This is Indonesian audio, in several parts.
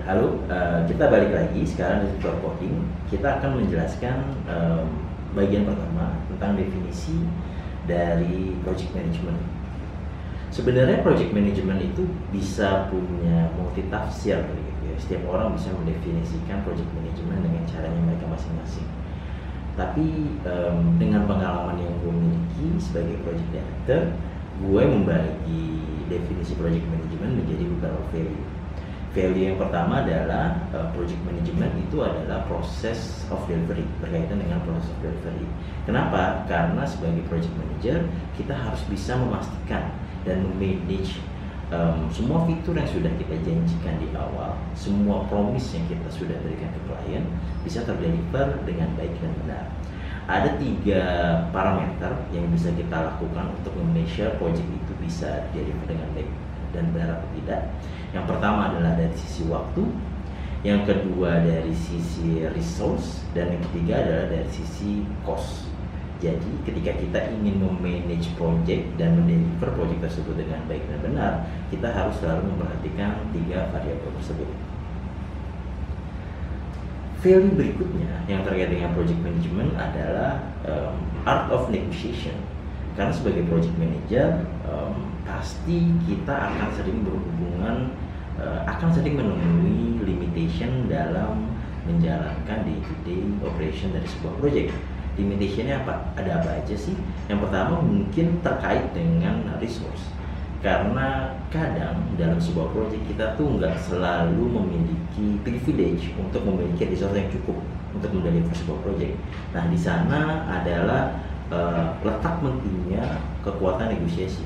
Halo, kita balik lagi sekarang di tutor coding. Kita akan menjelaskan bagian pertama tentang definisi dari project management. Sebenarnya project management itu bisa punya multitafsir gitu ya. Setiap orang bisa mendefinisikan project management dengan caranya mereka masing-masing. Tapi dengan pengalaman yang gue miliki sebagai project director, gue membagi definisi project management menjadi beberapa value. Value yang pertama adalah project management itu adalah proses of delivery, berkaitan dengan proses of delivery. Kenapa? Karena sebagai project manager kita harus bisa memastikan dan memanage semua fitur yang sudah kita janjikan di awal, semua promise yang kita sudah berikan ke klien bisa terdeliver dengan baik dan benar. Ada 3 parameter yang bisa kita lakukan untuk memeasure project itu bisa deliver dengan baik dan benar atau tidak. Yang pertama adalah dari sisi waktu, yang kedua dari sisi resource, dan yang ketiga adalah dari sisi cost. Jadi ketika kita ingin memanage project dan mendeliver project tersebut dengan baik dan benar, kita harus selalu memperhatikan 3 variabel tersebut. Value berikutnya yang terkait dengan project management adalah art of negotiation. Karena sebagai project manager pasti kita akan sering berhubungan, akan sering menemui limitation dalam menjalankan day-to-day operation dari sebuah project. Limitationnya apa? Ada apa aja sih? Yang pertama mungkin terkait dengan resource. Karena kadang dalam sebuah project kita tuh nggak selalu memiliki privilege untuk memiliki resource yang cukup untuk mendeliver sebuah project. Nah di sana adalah letak pentingnya kekuatan negosiasi.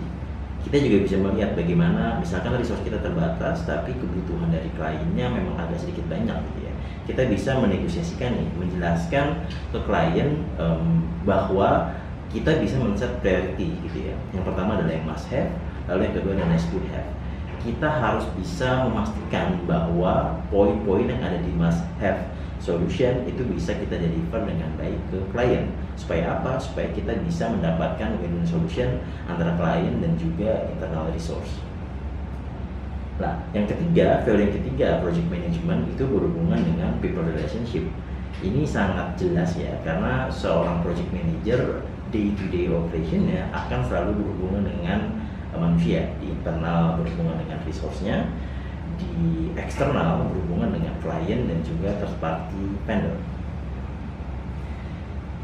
Kita juga bisa melihat bagaimana misalkan resource kita terbatas tapi kebutuhan dari kliennya memang agak sedikit banyak gitu ya. Kita bisa menegosiasikan nih, menjelaskan ke klien bahwa kita bisa men-set priority gitu ya. Yang pertama adalah yang must have, lalu yang kedua adalah nice to have. Kita harus bisa memastikan bahwa poin-poin yang ada di must have solution itu bisa kita deliver dengan baik ke klien. Supaya apa? Supaya kita bisa mendapatkan win-win solution antara klien dan juga internal resource. Nah, yang ketiga, value yang ketiga project management itu berhubungan dengan people relationship. Ini sangat jelas ya, karena seorang project manager day-to-day operationnya akan selalu berhubungan dengan manusia. Di internal berhubungan dengan resource-nya, di eksternal berhubungan dengan klien dan juga third party vendor.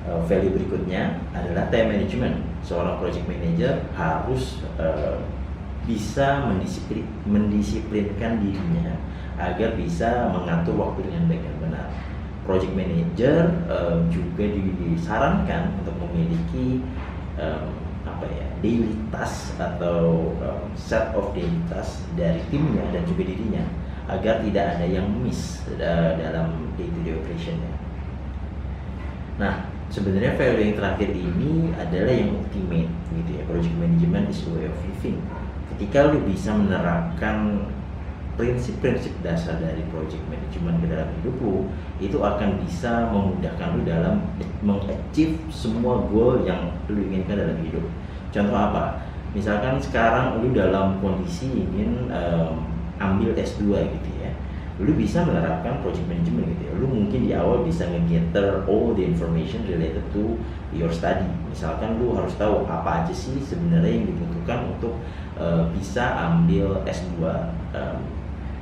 Value berikutnya adalah time management. Seorang project manager harus bisa mendisiplinkan dirinya agar bisa mengatur waktu dengan baik dan benar. Project manager juga disarankan untuk memiliki daily task atau set of daily task dari timnya dan juga dirinya agar tidak ada yang miss dalam day-to-day operationnya. Nah, sebenarnya value yang terakhir ini adalah yang ultimate gitu ya. Project management is a way of living. Ketika lu bisa menerapkan prinsip-prinsip dasar dari project management ke dalam hidup lu, itu akan bisa memudahkan lu dalam mengachieve semua goal yang lu inginkan dalam hidup. Contoh apa? Misalkan sekarang lu dalam kondisi ingin ambil S2 gitu ya, lu bisa menerapkan project management gitu ya. Lu mungkin di awal bisa nge-gather all the information related to your study. Misalkan lu harus tahu apa aja sih sebenarnya yang dibutuhkan untuk bisa ambil S2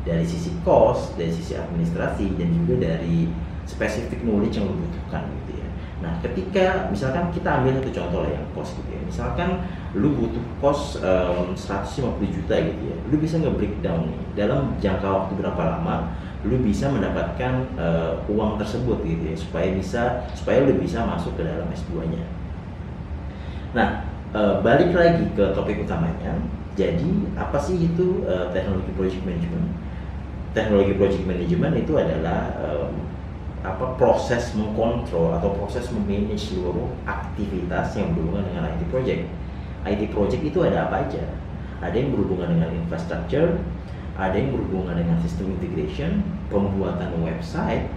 dari sisi cost, dari sisi administrasi, dan juga dari specific knowledge yang lu butuhkan gitu ya. Nah, ketika misalkan kita ambil satu contoh lah yang cost gitu ya. Misalkan lu butuh cost 150 juta gitu ya. Lu bisa nge-breakdown nih dalam jangka waktu berapa lama lu bisa mendapatkan uang tersebut gitu ya, supaya lu bisa masuk ke dalam S2-nya. Nah, balik lagi ke topik utamanya. Jadi, apa sih itu teknologi project management? Teknologi project management itu adalah proses mengkontrol atau proses memanage seluruh aktivitas yang berhubungan dengan IT project. IT project itu ada apa aja? Ada yang berhubungan dengan infrastructure, ada yang berhubungan dengan sistem integration, pembuatan website,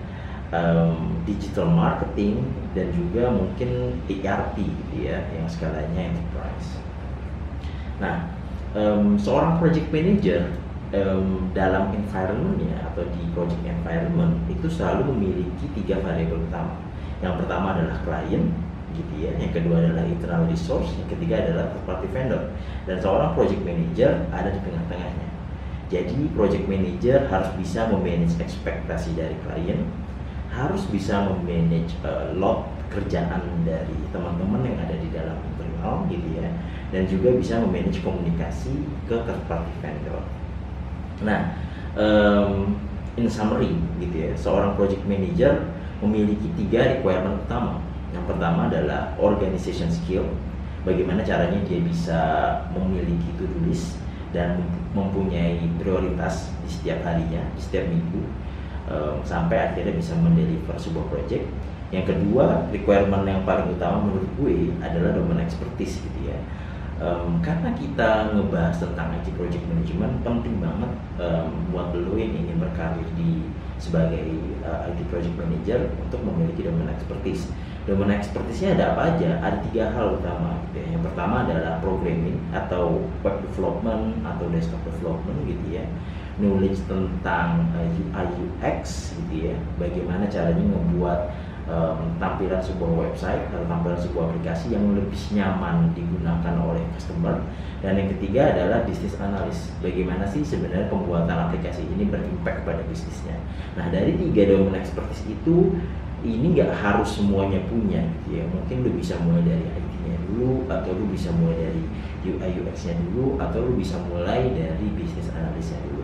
digital marketing, dan juga mungkin ERP gitu ya, yang skalanya enterprise. Nah, seorang project manager dalam environment-nya atau di project environment itu selalu memiliki 3 variabel utama. Yang pertama adalah klien, gitu ya. Yang kedua adalah internal resource, yang ketiga adalah third party vendor. Dan seorang project manager ada di tengah-tengahnya. Jadi project manager harus bisa memanage ekspektasi dari klien, harus bisa memanage load kerjaan dari teman-teman yang ada di dalam internal, gitu ya. Dan juga bisa memanage komunikasi ke third party vendor. Nah, in summary, gitu ya, seorang project manager memiliki 3 requirement utama. Yang pertama adalah organization skill, bagaimana caranya dia bisa memiliki to-do list dan mempunyai prioritas di setiap harinya, di setiap minggu, sampai akhirnya bisa mendeliver sebuah project. Yang kedua, requirement yang paling utama menurut gue adalah domain expertise, gitu ya. Karena kita ngebahas tentang IT project management, penting banget buat lo yang ingin berkarir sebagai IT project manager untuk memiliki domain expertise. Domain expertise-nya ada apa aja? Ada 3 hal utama, gitu ya. Yang pertama adalah programming atau web development atau desktop development, gitu ya. Knowledge tentang UI UX, gitu ya. Bagaimana caranya membuat tampilan sebuah website atau tampilan sebuah aplikasi yang lebih nyaman digunakan oleh customer. Dan yang ketiga adalah business analyst, bagaimana sih sebenarnya pembuatan aplikasi ini berimpact pada bisnisnya. Nah, dari 3 domain expertise itu, ini nggak harus semuanya punya, gitu ya. Mungkin lu bisa mulai dari IT-nya dulu, atau lu bisa mulai dari UI UX-nya dulu, atau lu bisa mulai dari business analyst-nya dulu.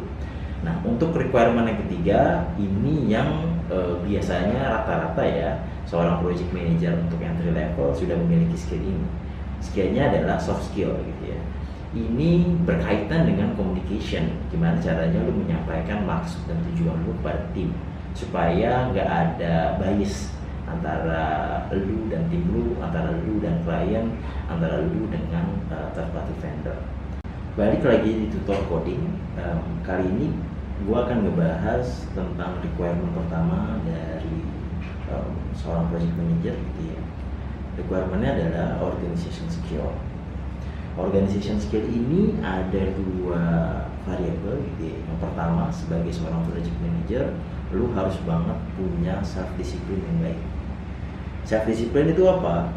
Nah, untuk requirement yang ketiga, ini yang biasanya rata-rata ya, seorang project manager untuk entry level sudah memiliki skill ini. Skillnya adalah soft skill, gitu ya. Ini berkaitan dengan communication, gimana caranya lu menyampaikan maksud dan tujuan lu pada tim, supaya nggak ada bias antara lu dan tim lu, antara lu dan klien, antara lu dengan third party vendor. Balik lagi di tutor coding, kali ini gua akan ngebahas tentang requirement pertama dari seorang project manager, gitu ya. Requirement-nya adalah organization skill. Organization skill ini ada 2 variabel, gitu ya. Yang pertama, sebagai seorang project manager, lu harus banget punya self discipline yang baik. Self discipline itu apa?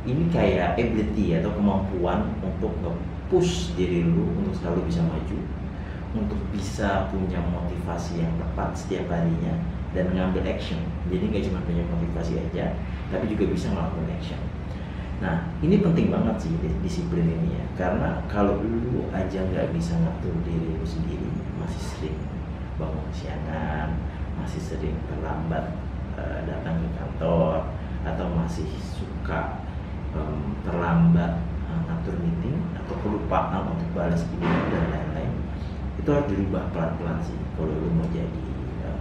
Ini kayak ability atau kemampuan untuk nge-push diri lu untuk selalu bisa maju, untuk bisa punya motivasi yang tepat setiap harinya dan ngambil action. Jadi nggak cuma punya motivasi aja, tapi juga bisa ngelakuin action. Nah, ini penting banget sih disiplin ini ya, karena kalau lu aja nggak bisa ngatur diri lu sendiri, masih sering bangun kesiangan, masih sering terlambat datang ke kantor, atau masih suka terlambat ngatur meeting, atau kelupaan untuk balas email dan lain-lain, itu harus dirubah pelan-pelan sih kalau lu mau jadi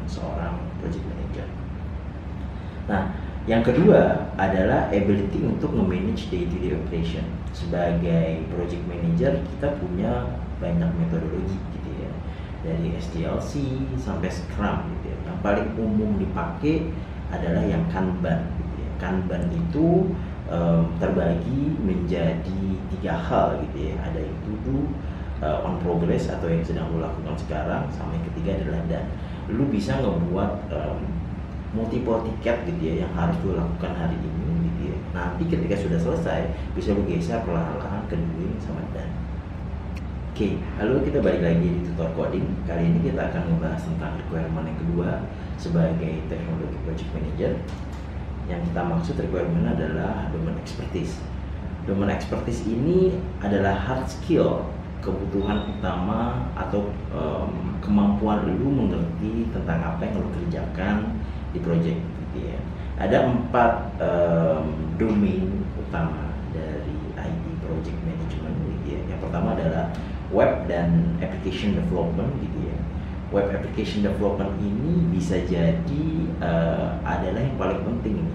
seorang project manager. Nah, yang kedua adalah ability untuk memanage day-to-day operation. Sebagai project manager, kita punya banyak metodologi, gitu ya, dari SDLC sampai Scrum, gitu ya. Yang paling umum dipakai adalah yang Kanban, gitu ya. Kanban itu terbagi menjadi 3 hal, gitu ya. Ada yang to do, on progress atau yang sedang lo lakukan sekarang, sama yang ketiga adalah dan. Lu bisa ngebuat multiple tiket, gitu ya, yang harus lo lakukan hari ini, gitu ya. Nanti ketika sudah selesai, bisa lu geser perlahan-lahan ke doing sama dan. Oke, lalu kita balik lagi di tutor coding. Kali ini kita akan membahas tentang requirement yang kedua sebagai teknologi project manager. Yang kita maksud requirement adalah domain expertise. Domain expertise ini adalah hard skill, kebutuhan utama atau kemampuan lu mengerti tentang apa yang lu kerjakan di project, gitu ya. Ada 4 domain utama dari IT project management, gitu ya. Yang pertama adalah web dan application development, gitu ya. Web application development ini bisa jadi adalah yang paling penting ini.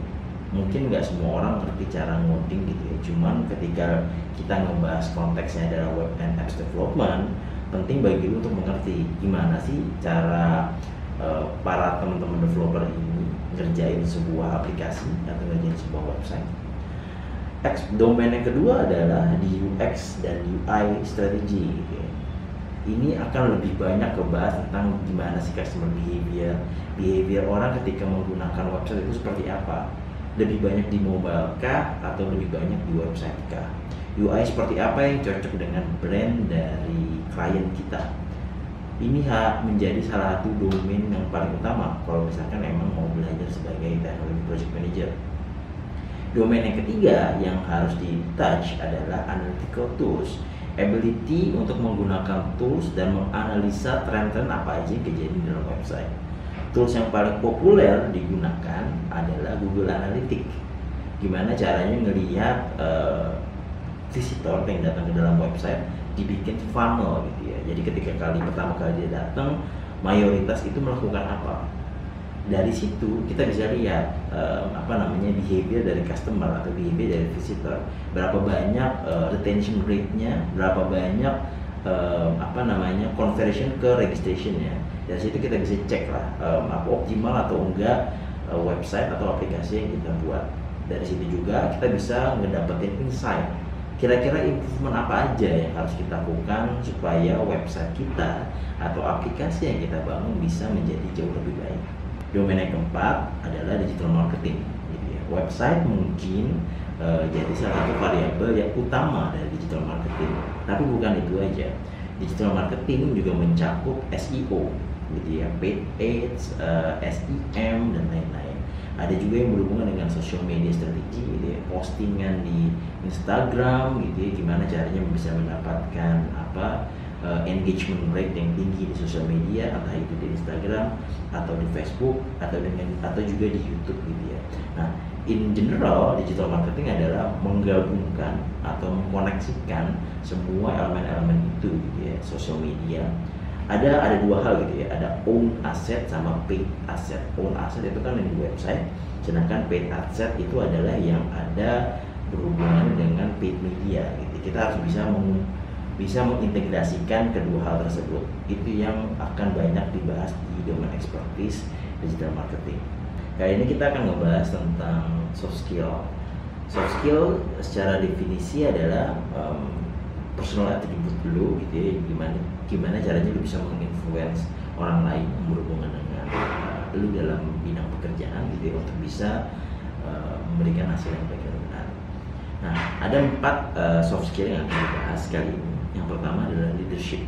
Mungkin nggak semua orang ngerti cara ngoding, gitu ya. Cuman ketika kita ngebahas konteksnya adalah web and apps development, penting bagi lu untuk mengerti gimana sih cara para teman-teman developer ini ngerjain sebuah aplikasi atau ngerjain sebuah website. Domain yang kedua adalah di UX dan UI strategy, gitu ya. ini akan lebih banyak ngebahas tentang gimana sih customer behavior orang ketika menggunakan website itu seperti apa. Lebih banyak di mobile kah atau lebih banyak di website kah? UI seperti apa yang cocok dengan brand dari klien kita? Ini menjadi salah satu domain yang paling utama kalau misalkan emang mau belajar sebagai teknologi project manager. Domain yang ketiga yang harus di touch adalah analytical tools, ability untuk menggunakan tools dan menganalisa tren-tren apa aja yang kejadian dalam website. Tools yang paling populer digunakan adalah Google Analytics. Gimana caranya ngelihat visitor yang datang ke dalam website, dibikin funnel gitu ya. Jadi ketika pertama kali dia datang, mayoritas itu melakukan apa? Dari situ kita bisa lihat behavior dari customer atau behavior dari visitor. Berapa banyak retention rate-nya, berapa banyak conversion ke registration-nya. Dari situ kita bisa cek lah apa optimal atau enggak website atau aplikasi yang kita buat. Dari situ juga kita bisa ngedapetin insight. Kira-kira improvement apa aja yang harus kita lakukan supaya website kita atau aplikasi yang kita bangun bisa menjadi jauh lebih baik. Domain yang keempat adalah digital marketing. Gitu ya. Website mungkin jadi salah satu variabel yang utama dari digital marketing. Tapi bukan itu aja. Digital marketing juga mencakup SEO, gitu ya, paid ads, SEM dan lain-lain. Ada juga yang berhubungan dengan social media strategi, gitu ya, postingan di Instagram, gitu ya, gimana caranya bisa mendapatkan engagement rate yang tinggi di social media, entah itu di Instagram atau di Facebook atau juga di YouTube, gitu ya. Nah, in general digital marketing adalah menggabungkan atau mengkoneksikan semua elemen-elemen itu, gitu ya, social media. Ada dua hal gitu ya, ada own asset sama paid asset. Own asset itu kan yang di website, sedangkan paid asset itu adalah yang ada berhubungan dengan paid media gitu. Kita harus bisa mengintegrasikan kedua hal tersebut. Itu yang akan banyak dibahas di domain expertise digital marketing. Kali ini kita akan ngebahas tentang soft skill. Soft skill secara definisi adalah personal attribute dulu gitu ya, gimana caranya lu bisa menginfluence orang lain yang berhubungan dengan lu dalam bidang pekerjaan gitu ya, untuk bisa memberikan hasil yang baik dan benar. Nah, ada 4 soft skill yang akan dibahas kali ini. Yang pertama adalah leadership.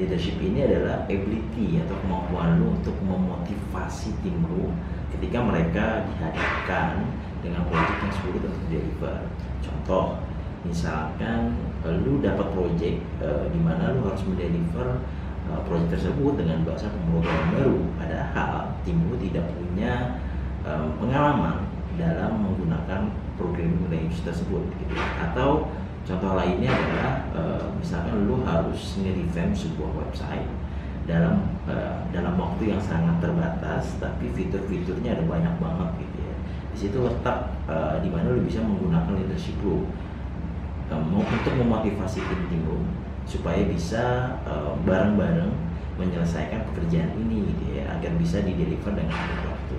Leadership ini adalah ability atau kemampuan lu untuk memotivasi tim lu ketika mereka dihadapkan dengan proyek yang sulit untuk deliver. Contoh, misalkan lu dapat proyek di mana lu harus mendeliver proyek tersebut dengan bahasa pemrograman baru, padahal tim lu tidak punya pengalaman dalam menggunakan programming language tersebut gitu. Atau contoh lainnya adalah misalkan lu harus nge-revamp sebuah website dalam waktu yang sangat terbatas, tapi fitur-fiturnya ada banyak banget gitu ya. Di situ letak di mana lu bisa menggunakan leadership lu untuk memotivasi tim lu supaya bisa bareng-bareng menyelesaikan pekerjaan ini gitu ya, agar bisa dideliver dengan tepat waktu.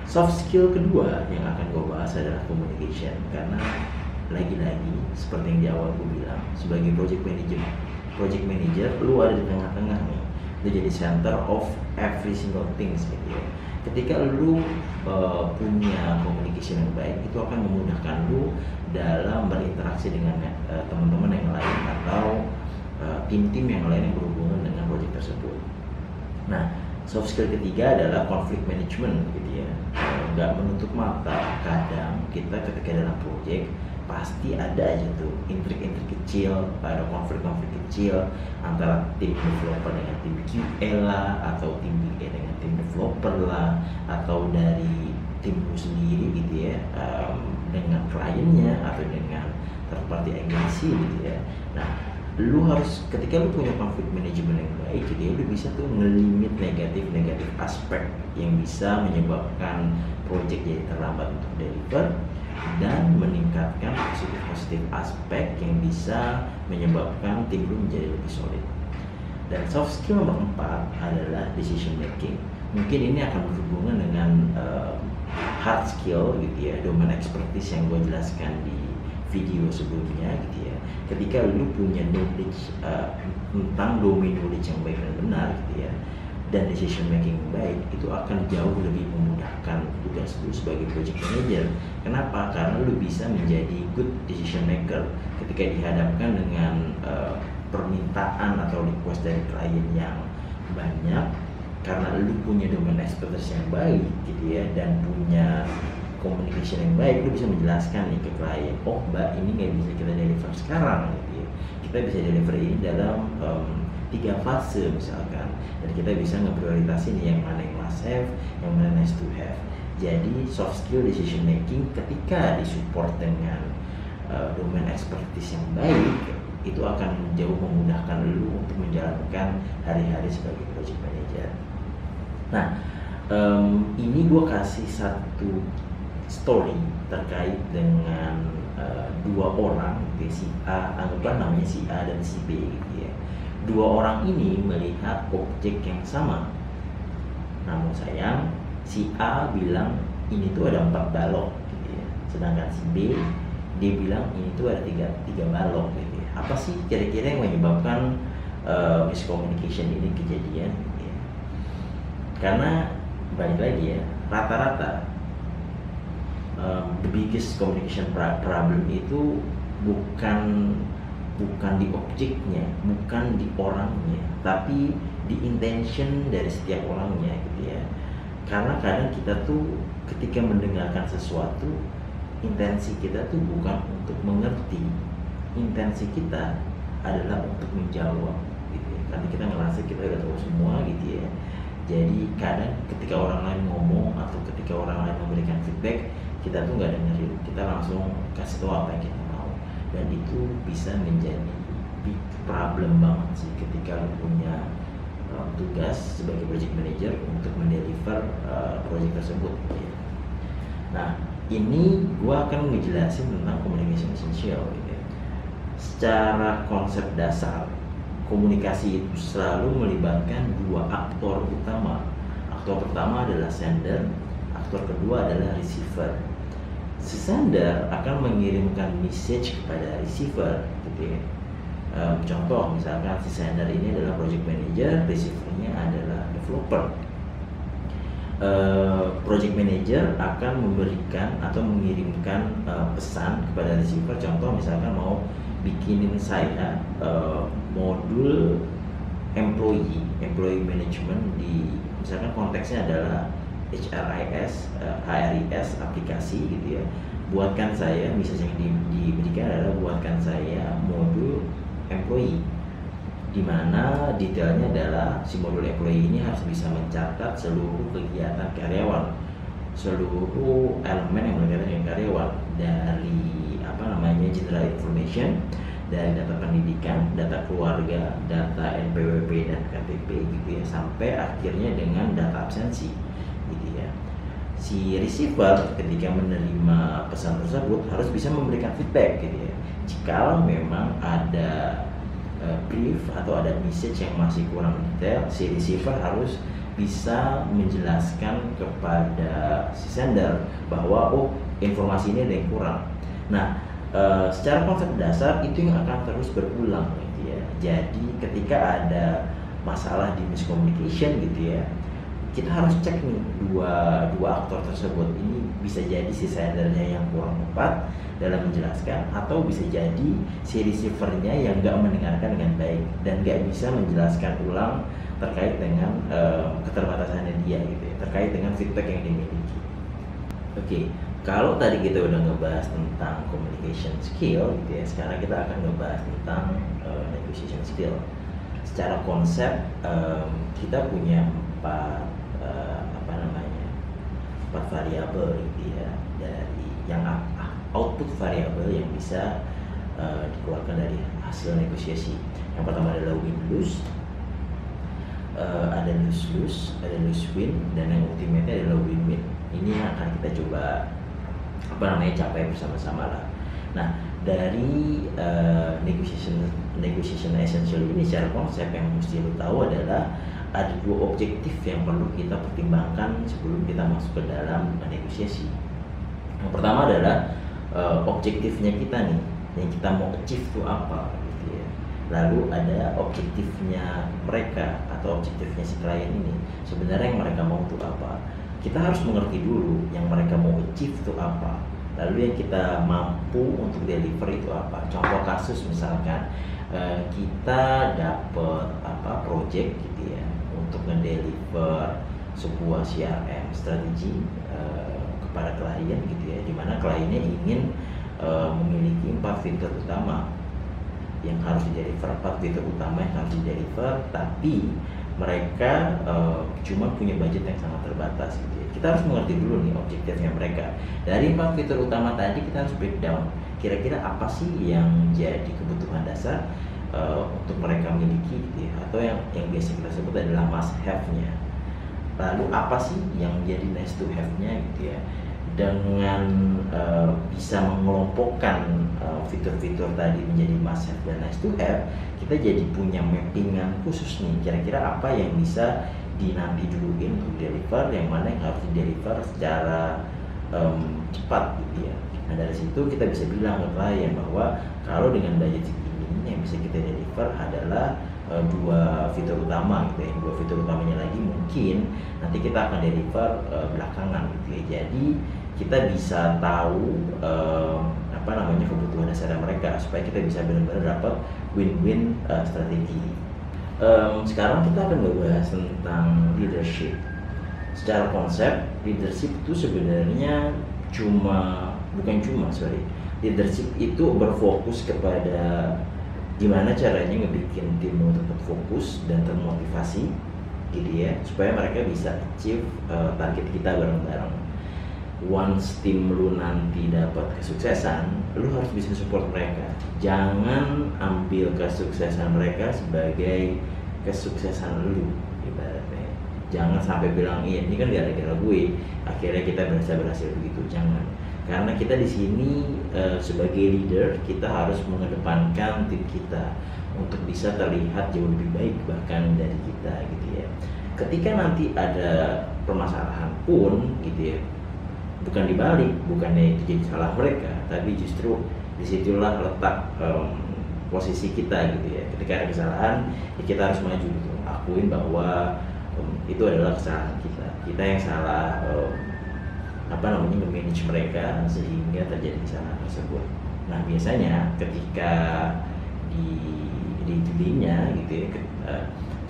Soft skill kedua yang akan gue bahas adalah communication, karena lagi-lagi seperti yang di awal gue bilang, sebagai project manager lu ada di tengah-tengah nih, lu jadi center of every single things gitu ya. Ketika lu punya communication yang baik, itu akan memudahkan lu dalam berinteraksi dengan teman-teman yang lain atau tim-tim yang lain yang berhubungan dengan proyek tersebut. Nah, soft skill ketiga adalah conflict management gitu ya. Nggak menutup mata, kadang kita ketika dalam proyek pasti ada aja tuh intrik-intrik kecil, ada konflik-konflik kecil antara tim developer dengan tim QA lah, atau tim BA dengan tim developer lah, atau dari tim lu sendiri gitu ya, dengan kliennya atau dengan third party agency gitu ya. Nah, lu harus, ketika lu punya konflik manajemen yang baik gitu ya, lu bisa tuh ngelimit negatif aspek yang bisa menyebabkan project jadi terlambat untuk deliver, dan meningkatkan positif aspek yang bisa menyebabkan tim lu menjadi lebih solid. Dan soft skill nomor 4 adalah decision making. Mungkin ini akan berhubungan dengan hard skill gitu ya, domain expertise yang gue jelaskan di video sebelumnya gitu ya, ketika lu punya knowledge tentang domain knowledge yang baik dan benar gitu ya, dan decision making yang baik, itu akan jauh lebih memudahkan tugas lu sebagai project manager. Kenapa? Karena lu bisa menjadi good decision maker ketika dihadapkan dengan permintaan atau request dari klien yang banyak, karena lu punya domain expertise yang baik gitu ya, dan punya communication yang baik, lu bisa menjelaskan nih ke klien, oh mbak ini nggak bisa kita deliver sekarang gitu ya, kita bisa deliver ini dalam 3 fase misalkan, dan kita bisa ngeprioritasin yang mana yang must have, yang mana nice to have. Jadi soft skill decision making ketika disupport dengan domain expertise yang baik, itu akan jauh memudahkan lu untuk menjalankan hari-hari sebagai project manager. Nah, ini gue kasih satu story terkait dengan 2 orang, si A, anggaplah namanya si A dan si B gitu ya. 2 orang ini melihat objek yang sama, namun sayang si A bilang ini tuh ada 4 balok gitu ya, sedangkan si B dia bilang ini tuh ada 3 balok gitu ya. Apa sih kira-kira yang menyebabkan miscommunication ini kejadian gitu ya? Karena balik lagi ya, rata-rata the biggest communication problem itu bukan di objeknya, bukan di orangnya, tapi di intention dari setiap orangnya gitu ya. Karena kadang kita tuh ketika mendengarkan sesuatu, intensi kita tuh bukan untuk mengerti, intensi kita adalah untuk menjawab gitu ya. Karena kita ngerasa kita udah tahu semua gitu ya. Jadi kadang ketika orang lain ngomong atau ketika orang lain memberikan feedback, kita tuh nggak dengerin, kita langsung kasih tahu apa yang kita mau, dan itu bisa menjadi big problem banget sih ketika lu punya tugas sebagai project manager untuk mendeliver project tersebut gitu ya. Nah, ini gua akan ngejelasin tentang communication essential gitu ya. Secara konsep dasar, komunikasi itu selalu melibatkan 2 aktor utama. Aktor pertama adalah sender, aktor kedua adalah receiver. Si sender akan mengirimkan message kepada receiver gitu ya. Contoh misalkan si sender ini adalah project manager, receivernya adalah developer. Project manager akan memberikan atau mengirimkan pesan kepada receiver. Contoh misalkan mau bikinin saya modul employee management di, misalkan konteksnya adalah HRIS aplikasi gitu ya. Buatkan saya, misalnya yang diberikan adalah buatkan saya modul employee, di mana detailnya adalah si modul employee ini harus bisa mencatat seluruh kegiatan karyawan, seluruh elemen yang berkaitan dengan karyawan, dari general information, dari data pendidikan, data keluarga, data NPWP dan KTP gitu ya, sampai akhirnya dengan data absensi gitu ya. Si receiver ketika menerima pesan tersebut harus bisa memberikan feedback gitu ya. Jika memang ada brief atau ada message yang masih kurang detail, si receiver harus bisa menjelaskan kepada si sender bahwa oh, informasi ini ada yang kurang. Nah, secara konsep dasar itu yang akan terus berulang gitu ya. Jadi ketika ada masalah di miscommunication gitu ya, kita harus cek nih dua aktor tersebut ini, bisa jadi si sendernya yang kurang tepat dalam menjelaskan, atau bisa jadi si receivernya yang nggak mendengarkan dengan baik dan nggak bisa menjelaskan ulang terkait dengan keterbatasannya dia gitu ya, terkait dengan feedback yang dimiliki. Oke, kalau tadi kita udah ngebahas tentang communication skill gitu ya, sekarang kita akan ngebahas tentang negotiation skill. Secara konsep kita punya empat variabel gitu ya, dari yang output variabel yang bisa dikeluarkan dari hasil negosiasi. Yang pertama adalah win-lose, ada lose-lose, ada lose-win, dan yang ultimate adalah win-win. Ini yang akan kita coba capai bersama-sama lah. Nah, dari negotiation essential ini secara konsep yang mesti lo tahu adalah ada 2 objektif yang perlu kita pertimbangkan sebelum kita masuk ke dalam negosiasi. Yang pertama adalah objektifnya kita nih, yang kita mau achieve itu apa gitu ya. Lalu ada objektifnya mereka atau objektifnya si klien ini, sebenarnya yang mereka mau itu apa. Kita harus mengerti dulu yang mereka mau achieve itu apa, lalu yang kita mampu untuk deliver itu apa. Contoh kasus misalkan kita dapat project gitu ya untuk ngedeliver sebuah CRM strategi kepada klien gitu ya, dimana kliennya ingin memiliki 4 fitur utama yang harus dideliver, 4 fitur utama yang harus dideliver, tapi mereka cuma punya budget yang sangat terbatas gitu ya. Kita harus mengerti dulu nih objektifnya mereka. Dari 4 fitur utama tadi kita harus breakdown, kira-kira apa sih yang jadi kebutuhan dasar untuk mereka miliki gitu ya, atau yang biasa kita sebut adalah must have-nya. Lalu apa sih yang jadi nice to have-nya gitu ya. Dengan bisa mengelompokkan fitur-fitur tadi menjadi must have dan nice to have, kita jadi punya mappingan khusus nih, kira-kira apa yang bisa dinanti duluin untuk deliver, yang mana yang harus di-deliver secara cepat gitu ya. Nah dari situ kita bisa bilang ke klien bahwa kalau dengan budget segini yang bisa kita deliver adalah 2 fitur utama gitu ya. 2 fitur utamanya lagi mungkin nanti kita akan deliver belakangan gitu ya. Jadi kita bisa tahu kebutuhan dasar mereka supaya kita bisa benar-benar dapat win-win strategi. Sekarang kita akan membahas tentang leadership. Secara konsep leadership itu sebenarnya leadership itu berfokus kepada gimana caranya ngebikin tim tetap fokus dan termotivasi gitu ya, supaya mereka bisa achieve target kita bareng-bareng. Once tim lu nanti dapat kesuksesan, lu harus bisa support mereka. Jangan ambil kesuksesan mereka sebagai kesuksesan lu ibaratnya. Jangan sampai bilang iya ini kan gara-gara gue akhirnya kita berhasil begitu. Jangan. Karena kita di sini sebagai leader, kita harus mengedepankan tim kita untuk bisa terlihat jauh lebih baik bahkan dari kita gitu ya. Ketika nanti ada permasalahan pun gitu ya, bukan dibalik, bukannya itu jadi salah mereka, tapi justru disitulah letak posisi kita gitu ya. Ketika ada kesalahan, ya kita harus maju gitu, akuin bahwa itu adalah kesalahan kita yang salah memanage mereka sehingga terjadi kesalahan tersebut. Nah biasanya ketika di timnya gitu ya,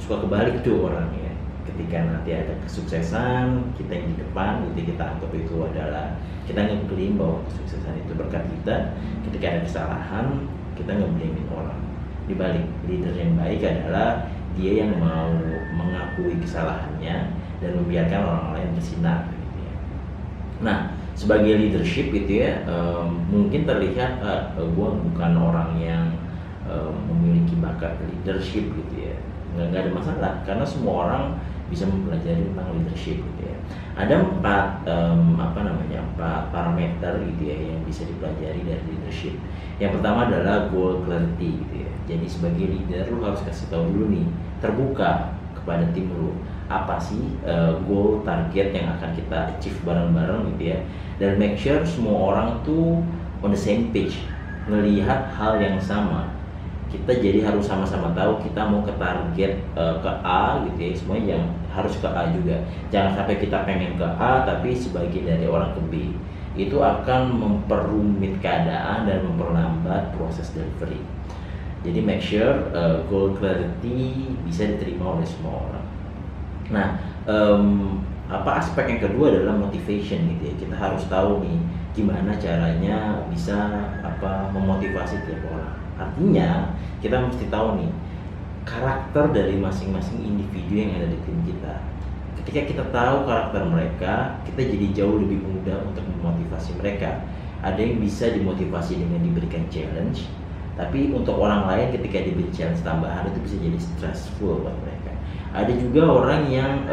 suka kebalik tuh orangnya. Ketika nanti ada kesuksesan, kita yang di depan, gitu kita anggap itu adalah kita ngeklaim bahwa kesuksesan itu berkat kita. Ketika ada kesalahan, kita ngeblamein orang. Dibalik, leader yang baik adalah dia yang mau mengakui kesalahannya dan membiarkan orang lain bersinar. Gitu ya. Nah, sebagai leadership gitu ya, mungkin terlihat gue bukan orang yang memiliki bakat leadership gitu ya. Nggak ada masalah, karena semua orang bisa mempelajari tentang leadership gitu ya. Ada 4 parameter gitu ya yang bisa dipelajari dari leadership. Yang pertama adalah goal clarity gitu ya. Jadi sebagai leader lu harus kasih tahu dulu nih, terbuka kepada tim lu, apa sih goal target yang akan kita achieve bareng-bareng gitu ya. Dan make sure semua orang tuh on the same page, melihat hal yang sama. Kita jadi harus sama-sama tahu kita mau ke target ke A gitu ya, semuanya yang harus ke A juga. Jangan sampai kita pengen ke A tapi sebagian dari orang ke B. Itu akan memperumit keadaan dan memperlambat proses delivery. Jadi make sure goal clarity bisa diterima oleh semua orang. Nah, aspek yang kedua adalah motivation gitu ya. Kita harus tahu nih gimana caranya bisa memotivasi tiap orang. Artinya kita mesti tahu nih karakter dari masing-masing individu yang ada di tim kita. Ketika kita tahu karakter mereka, kita jadi jauh lebih mudah untuk memotivasi mereka. Ada yang bisa dimotivasi dengan diberikan challenge, tapi untuk orang lain ketika diberi challenge tambahan itu bisa jadi stressful buat mereka. Ada juga orang yang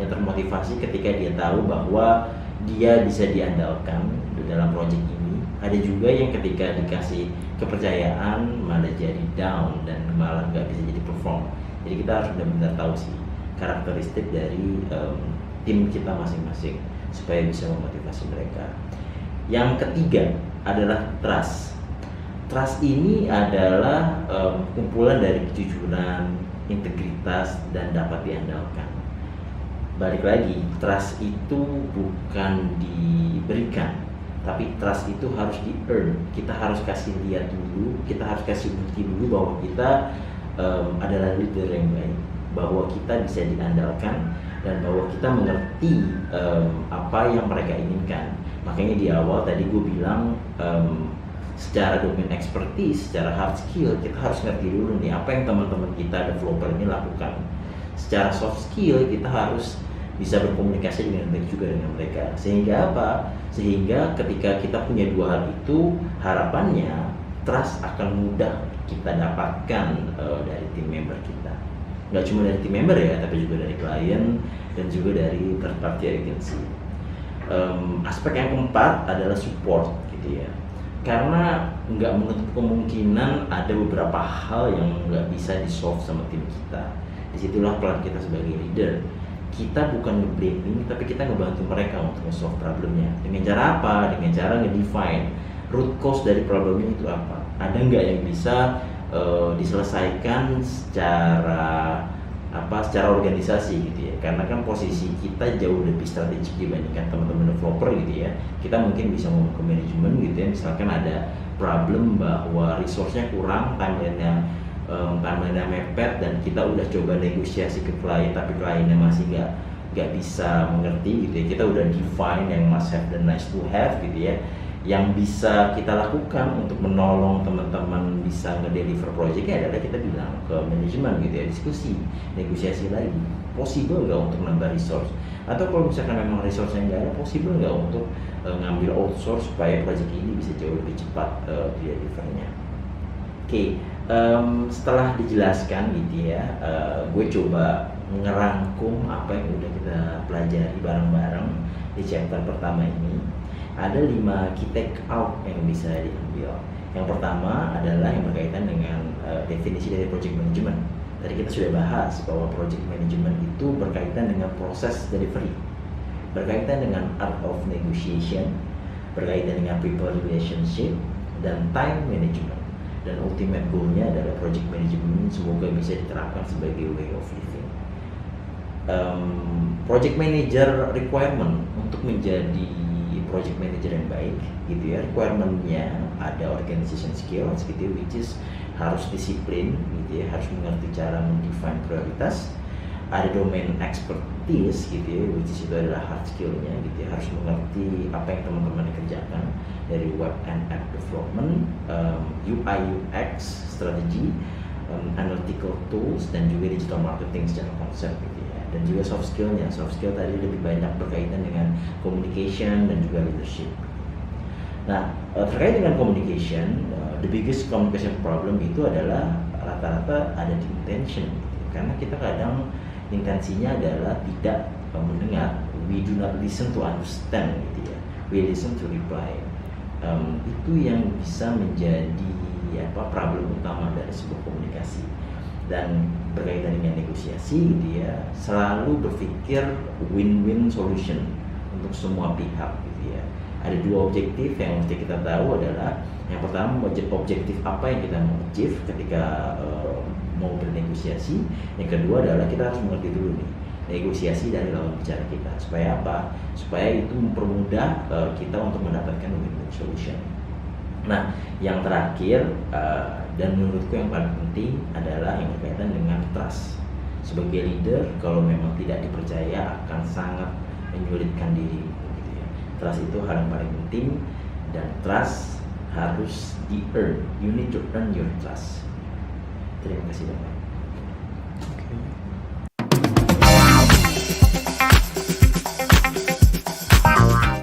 termotivasi ketika dia tahu bahwa dia bisa diandalkan dalam proyek ini. Ada juga yang ketika dikasih kepercayaan malah jadi down dan malah nggak bisa jadi perform. Jadi kita harus benar-benar tahu sih karakteristik dari tim kita masing-masing supaya bisa memotivasi mereka. Yang ketiga adalah trust. Trust ini adalah kumpulan dari kejujuran, integritas, dan dapat diandalkan. Balik lagi, trust itu bukan diberikan, tapi trust itu harus di-earn. Kita harus kasih lihat dulu, kita harus kasih bukti dulu bahwa kita adalah leader yang baik, bahwa kita bisa diandalkan, dan bahwa kita mengerti apa yang mereka inginkan. Makanya di awal tadi gue bilang, secara domain expertise, secara hard skill, kita harus ngerti dulu nih apa yang teman-teman kita developer ini lakukan. Secara soft skill, kita harus bisa berkomunikasi dengan baik juga dengan mereka. Sehingga apa? Sehingga ketika kita punya dua hal itu, harapannya trust akan mudah kita dapatkan dari tim member kita. Nggak cuma dari tim member ya, tapi juga dari klien dan juga dari third party agency. Aspek yang keempat adalah support gitu ya. Karena nggak menutup kemungkinan ada beberapa hal yang nggak bisa di-solve sama tim kita. Disitulah peran kita sebagai leader. Kita bukan nge-blaming, tapi kita ngebantu mereka untuk nge-solve problemnya. Dengan cara apa? Dengan cara nge-define root cause dari problemnya itu apa. Ada nggak yang bisa diselesaikan secara organisasi gitu ya. Karena kan posisi kita jauh lebih strategik dibandingkan teman-teman developer gitu ya. Kita mungkin bisa ngomong ke manajemen gitu ya, misalkan ada problem bahwa resource-nya kurang, timeline-nya mepet, dan kita udah coba negosiasi ke klien tapi kliennya masih nggak bisa mengerti gitu ya. Kita udah define yang must have dan nice to have gitu ya. Yang bisa kita lakukan untuk menolong teman-teman bisa ngedeliver projectnya adalah kita bilang ke manajemen gitu ya, diskusi, negosiasi lagi, possible nggak untuk nambah resource, atau kalau misalkan memang resource yang nggak ada, possible nggak untuk ngambil outsource supaya project ini bisa jauh lebih cepat delivernya. Oke, setelah dijelaskan gitu ya, gue coba ngerangkum apa yang udah kita pelajari bareng-bareng di chapter pertama ini. Ada 5 key take out yang bisa diambil. Yang pertama adalah yang berkaitan dengan definisi dari project management. Tadi kita sudah bahas bahwa project management itu berkaitan dengan proses delivery, berkaitan dengan art of negotiation, berkaitan dengan people relationship, dan time management. Dan ultimate goal-nya adalah project management semoga bisa diterapkan sebagai way of living. Project manager requirement untuk menjadi project manager yang baik gitu ya, requirement-nya ada organization skills gitu ya, which is harus disiplin gitu ya, harus mengerti cara mendefine prioritas. Ada domain expertise gitu ya, which is itu adalah hard skill-nya gitu ya, harus mengerti apa yang teman-teman kerjakan dari web and app development, UI UX strategy, analytical tools, dan juga digital marketing secara konsep gitu ya. Dan juga soft skill-nya, soft skill tadi lebih banyak berkaitan dengan communication dan juga leadership. Nah, terkait dengan communication, the biggest communication problem itu adalah rata-rata ada di intention gitu. Karena kita kadang intensinya adalah tidak mendengar, we do not listen to understand gitu ya, we listen to reply. Itu yang bisa menjadi problem utama dari sebuah komunikasi. Dan berkaitan dengan negosiasi gitu ya, selalu berpikir win-win solution untuk semua pihak gitu ya. Ada 2 objektif yang mesti kita tahu adalah, yang pertama objektif apa yang kita mau achieve ketika mau bernegosiasi. Yang kedua adalah kita harus mengerti dulu nih negosiasi dari lawan bicara kita, supaya apa? Supaya itu mempermudah kita untuk mendapatkan win-win solution. Nah, yang terakhir dan menurutku yang paling penting adalah yang berkaitan dengan trust. Sebagai leader, kalau memang tidak dipercaya akan sangat menyulitkan diri gitu ya. Trust itu hal yang paling penting, dan trust harus di-earn. You need to earn your trust. Terima kasih banyak.